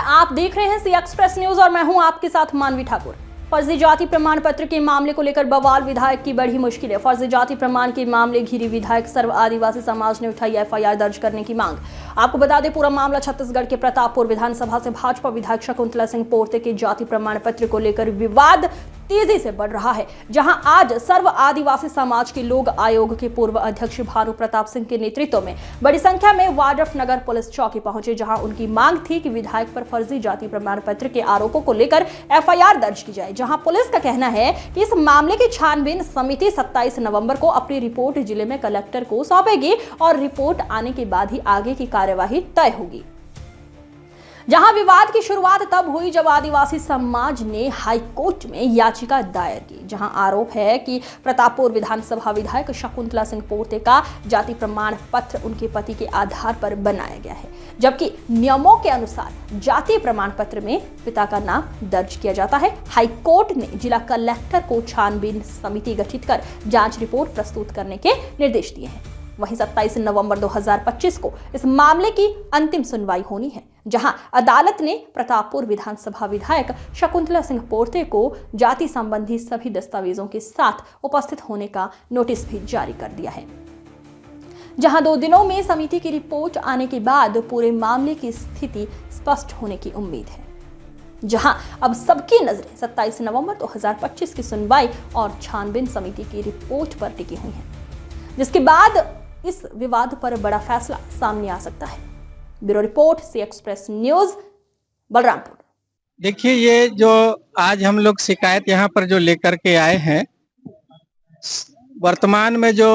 आप देख रहे हैं सी एक्सप्रेस न्यूज और मैं हूं आपके साथ मानवी ठाकुर। फर्जी जाति प्रमाण पत्र के मामले को लेकर बवाल, विधायक की बढ़ी मुश्किलें। फर्जी जाति प्रमाण के मामले घिरी विधायक, सर्व आदिवासी समाज ने उठाई एफआईआर दर्ज करने की मांग। आपको बता दें, पूरा मामला छत्तीसगढ़ के प्रतापपुर विधानसभा से भाजपा विधायक शकुंतला सिंह पोर्ते के जाति प्रमाण पत्र को लेकर विवाद तेजी से बढ़ रहा है, जहां आज सर्व आदिवासी समाज के लोग आयोग के पूर्व अध्यक्ष भानु प्रताप सिंह के नेतृत्व में बड़ी संख्या में वाड्रफ नगर पुलिस चौकी पहुंचे, जहां उनकी मांग थी कि विधायक पर फर्जी जाति प्रमाण पत्र के आरोपों को लेकर एफआईआर दर्ज की जाए। जहां पुलिस का कहना है कि इस मामले की छानबीन समिति 27 नवंबर को अपनी रिपोर्ट जिले में कलेक्टर को सौंपेगी और रिपोर्ट आने के बाद ही आगे की कार्यवाही तय होगी। जहां विवाद की शुरुआत तब हुई जब आदिवासी समाज ने हाईकोर्ट में याचिका दायर की, जहां आरोप है कि प्रतापपुर विधानसभा विधायक शकुंतला सिंह पोर्ते का जाति प्रमाण पत्र उनके पति के आधार पर बनाया गया है, जबकि नियमों के अनुसार जाति प्रमाण पत्र में पिता का नाम दर्ज किया जाता है। हाईकोर्ट ने जिला कलेक्टर को छानबीन समिति गठित कर जांच रिपोर्ट प्रस्तुत करने के निर्देश दिए हैं। वहीं 27 नवंबर 2025 को इस मामले की अंतिम सुनवाई होनी है, जहां अदालत ने प्रतापपुर विधानसभा विधायक शकुंतला सिंह पोर्ते को जाति संबंधी सभी दस्तावेजों के साथ उपस्थित होने का नोटिस भी जारी कर दिया है। जहां 2 दिनों में समिति की रिपोर्ट आने के बाद पूरे मामले की स्थिति स्पष्ट होने की उम्मीद है, जहां अब सबकी नजरें 27 नवंबर 2025 की सुनवाई और छानबीन समिति की रिपोर्ट पर टिकी हुई है, जिसके बाद इस विवाद पर बड़ा फैसला सामने आ सकता है। ब्यूरो रिपोर्ट, सी एक्सप्रेस न्यूज, बलरामपुर। देखिए, ये जो आज हम लोग शिकायत यहाँ पर जो लेकर के आए हैं, वर्तमान में जो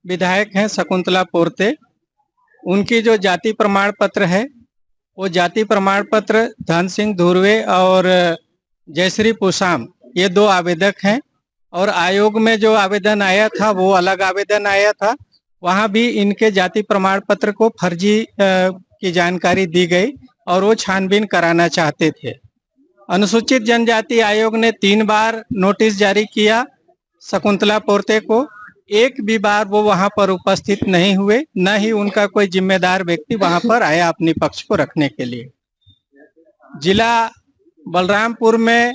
विधायक हैं शकुंतला पोर्ते, उनकी जो जाति प्रमाण पत्र है, वो जाति प्रमाण पत्र धन सिंह धुर्वे और जयश्री पुसाम, ये 2 आवेदक हैं। और आयोग में जो आवेदन आया था वो अलग आवेदन आया था, वहां भी इनके जाति प्रमाण पत्र को फर्जी की जानकारी दी गई और वो छानबीन कराना चाहते थे। अनुसूचित जनजाति आयोग ने 3 बार नोटिस जारी किया शकुंतला पोर्ते को, एक भी बार वो वहां पर उपस्थित नहीं हुए, न ही उनका कोई जिम्मेदार व्यक्ति वहां पर आया अपने पक्ष को रखने के लिए। जिला बलरामपुर में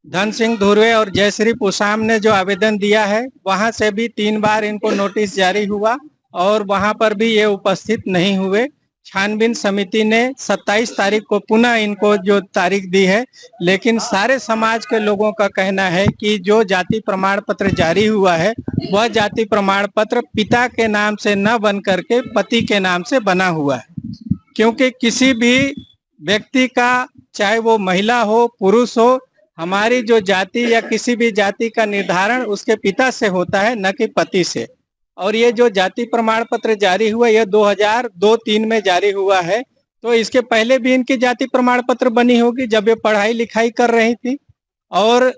धन सिंह धुर्वे और जयश्री पुसाम ने जो आवेदन दिया है, वहां से भी 3 बार इनको नोटिस जारी हुआ और वहां पर भी ये उपस्थित नहीं हुए। छानबीन समिति ने 27 तारीख को पुनः इनको जो तारीख दी है, लेकिन सारे समाज के लोगों का कहना है कि जो जाति प्रमाण पत्र जारी हुआ है, वह जाति प्रमाण पत्र पिता के नाम से न बन करके पति के नाम से बना हुआ है। क्योंकि किसी भी व्यक्ति का, चाहे वो महिला हो पुरुष हो, हमारी जो जाति या किसी भी जाति का निर्धारण उसके पिता से होता है, न कि पति से। और ये जो जाति प्रमाण पत्र जारी हुआ, यह 2002-3 में जारी हुआ है, तो इसके पहले भी इनकी जाति प्रमाण पत्र बनी होगी जब ये पढ़ाई लिखाई कर रही थी। और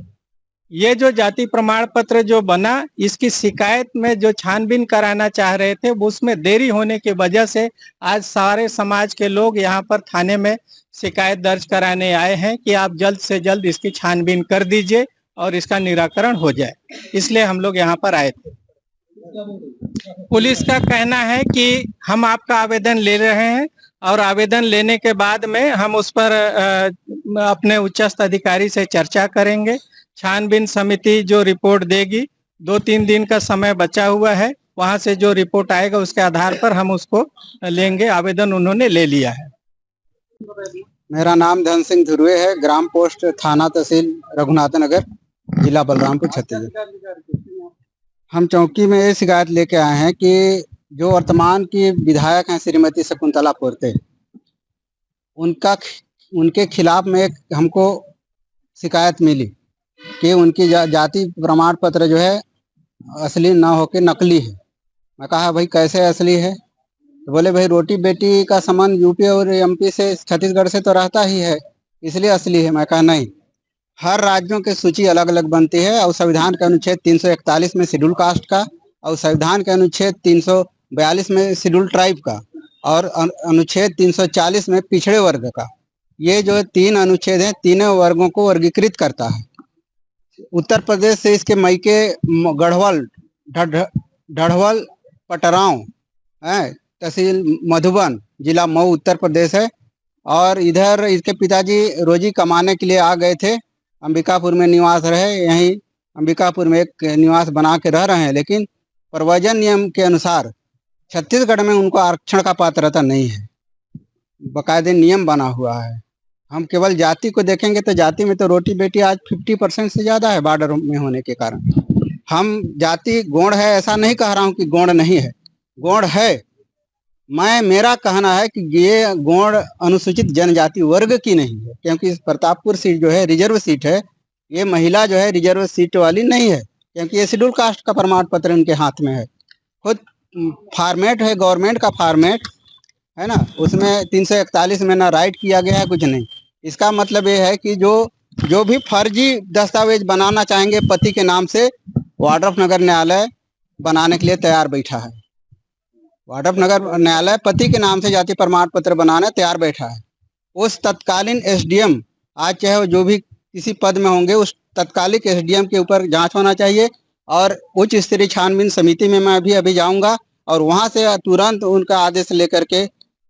ये जो जाति प्रमाण पत्र जो बना, इसकी शिकायत में जो छानबीन कराना चाह रहे थे, वो उसमें देरी होने की वजह से आज सारे समाज के लोग यहाँ पर थाने में शिकायत दर्ज कराने आए हैं कि आप जल्द से जल्द इसकी छानबीन कर दीजिए और इसका निराकरण हो जाए। इसलिए हम लोग यहाँ पर आए थे। पुलिस का कहना है कि हम आपका आवेदन ले रहे हैं और आवेदन लेने के बाद में हम उस पर अपने उच्चस्थ अधिकारी से चर्चा करेंगे। छानबीन समिति जो रिपोर्ट देगी, 2-3 दिन का समय बचा हुआ है, वहां से जो रिपोर्ट आएगा उसके आधार पर हम उसको लेंगे। आवेदन उन्होंने ले लिया है। मेरा नाम धन सिंह धुर्वे है, ग्राम पोस्ट थाना तहसील रघुनाथ नगर, जिला बलरामपुर, छत्तीसगढ़। हम चौकी में ये शिकायत लेके आए हैं कि जो वर्तमान की विधायक हैं श्रीमती शकुंतला पोर्ते, उनके खिलाफ में हमको शिकायत मिली कि उनकी जाति प्रमाण पत्र जो है असली ना होके नकली है। मैं कहा भाई कैसे असली है? तो बोले भाई रोटी बेटी का संबंध यूपी और एमपी से, छत्तीसगढ़ से तो रहता ही है, इसलिए असली है। मैं कहा नहीं, हर राज्यों की सूची अलग अलग बनती है और संविधान के अनुच्छेद 341 में शेड्यूल कास्ट का और संविधान के अनुच्छेद 342 में शेड्यूल ट्राइब का और अनुच्छेद 340 में पिछड़े वर्ग का। ये जो 3 अनुच्छेद हैं, तीनों वर्गों को वर्गीकृत करता है। उत्तर प्रदेश से इसके मैके गढ़वाल, ढढ़वल, पटराव है, तहसील मधुबन, जिला मऊ, उत्तर प्रदेश है। और इधर इसके पिताजी रोजी कमाने के लिए आ गए थे, अंबिकापुर में निवास रहे, यहीं अंबिकापुर में एक निवास बना के रह रहे हैं, लेकिन प्रवर्जन नियम के अनुसार छत्तीसगढ़ में उनको आरक्षण का पात्रता नहीं है, बाकायदे नियम बना हुआ है। हम केवल जाति को देखेंगे तो जाति में तो रोटी बेटी आज 50% से ज़्यादा है बॉर्डर में होने के कारण। हम जाति गौड़ है ऐसा नहीं कह रहा हूँ कि गौड़ नहीं है, गौड़ है। मेरा कहना है कि ये गौड़ अनुसूचित जनजाति वर्ग की नहीं है, क्योंकि इस प्रतापपुर सीट जो है रिजर्व सीट है, ये महिला जो है रिजर्व सीट वाली नहीं है, क्योंकि ये शेड्यूल कास्ट का प्रमाण पत्र उनके हाथ में है। खुद फॉर्मेट है गवर्नमेंट का फॉर्मेट है ना, उसमें 341 में ना राइट किया गया है कुछ नहीं। इसका मतलब ये है कि जो भी फर्जी दस्तावेज बनाना चाहेंगे पति के नाम से, वाड्रफनगर न्यायालय बनाने के लिए तैयार बैठा है। वाड्रफनगर न्यायालय पति के नाम से जाति प्रमाण पत्र बनाने तैयार बैठा है। उस तत्कालीन एसडीएम, आज चाहे वो जो भी किसी पद में होंगे, उस तत्कालिक एसडीएम के ऊपर जांच होना चाहिए। और उच्च स्तरीय छानबीन समिति में मैं अभी जाऊंगा और वहां से तुरंत उनका आदेश लेकर के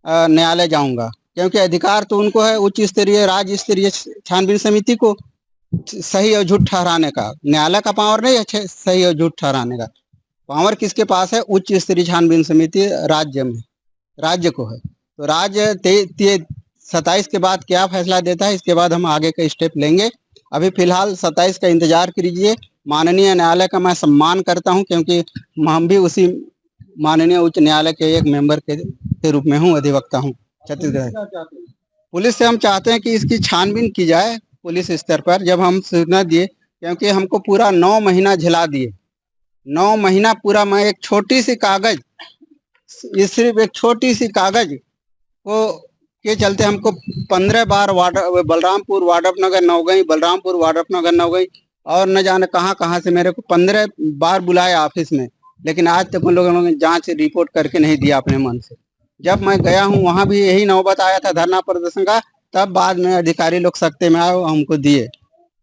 न्यायालय जाऊंगा, क्योंकि अधिकार तो उनको है उच्च स्तरीय राज्य स्तरीय छानबीन समिति को सही और झूठ ठहराने का। न्यायालय का पावर नहीं है सही और झूठ ठहराने का, पावर किसके पास है? उच्च स्तरीय छानबीन समिति राज्य को है। तो राज्य 27 के बाद क्या फैसला देता है, इसके बाद हम आगे का स्टेप लेंगे। अभी फिलहाल 27 का इंतजार कीजिए। माननीय न्यायालय का मैं सम्मान करता हूं, क्योंकि हम भी उसी माननीय उच्च न्यायालय के एक मेंबर के रूप में हूं, अधिवक्ता हूं छत्तीसगढ़। पुलिस से हम चाहते हैं कि इसकी छानबीन की जाए पुलिस स्तर पर। जब हम सूचना दिए, क्योंकि हमको पूरा 9 महीना झेला दिए, 9 महीना पूरा। मैं एक छोटी सी कागज, ये सिर्फ एक छोटी सी कागज को के चलते हमको 15 बार बलरामपुर वाड्रफनगर नौगई, बलरामपुर वाड्रफनगर नौगई, और न जाने कहाँ से मेरे को 15 बार बुलाया ऑफिस में, लेकिन आज तक उन लोगों ने जांच रिपोर्ट करके नहीं दिया अपने मन से। जब मैं गया हूँ वहां भी यही नौबत आया था धरना प्रदर्शन का, तब बाद में अधिकारी लोग सख्ते में आए, हमको दिए।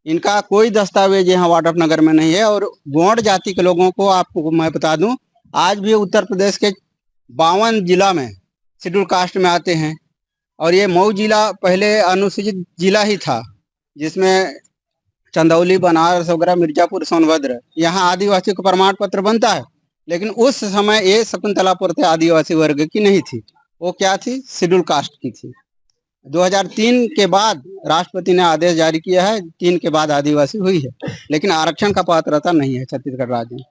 इनका कोई दस्तावेज यहाँ वाड्रफनगर में नहीं है। और गौड़ जाति के लोगों को आपको मैं बता दूं, आज भी उत्तर प्रदेश के 52 जिला में शेड्यूल कास्ट में आते हैं। और ये मऊ जिला पहले अनुसूचित जिला ही था, जिसमें चंदौली, बनारस वगैरह, मिर्जापुर, सोनभद्र, यहाँ आदिवासी को प्रमाण पत्र बनता है। लेकिन उस समय ये शकुंतलापुर थे आदिवासी वर्ग की नहीं थी, वो क्या थी? शेड्यूल कास्ट की थी। 2003 के बाद राष्ट्रपति ने आदेश जारी किया है, 3 के बाद आदिवासी हुई है, लेकिन आरक्षण का पात्रता नहीं है छत्तीसगढ़ राज्य में।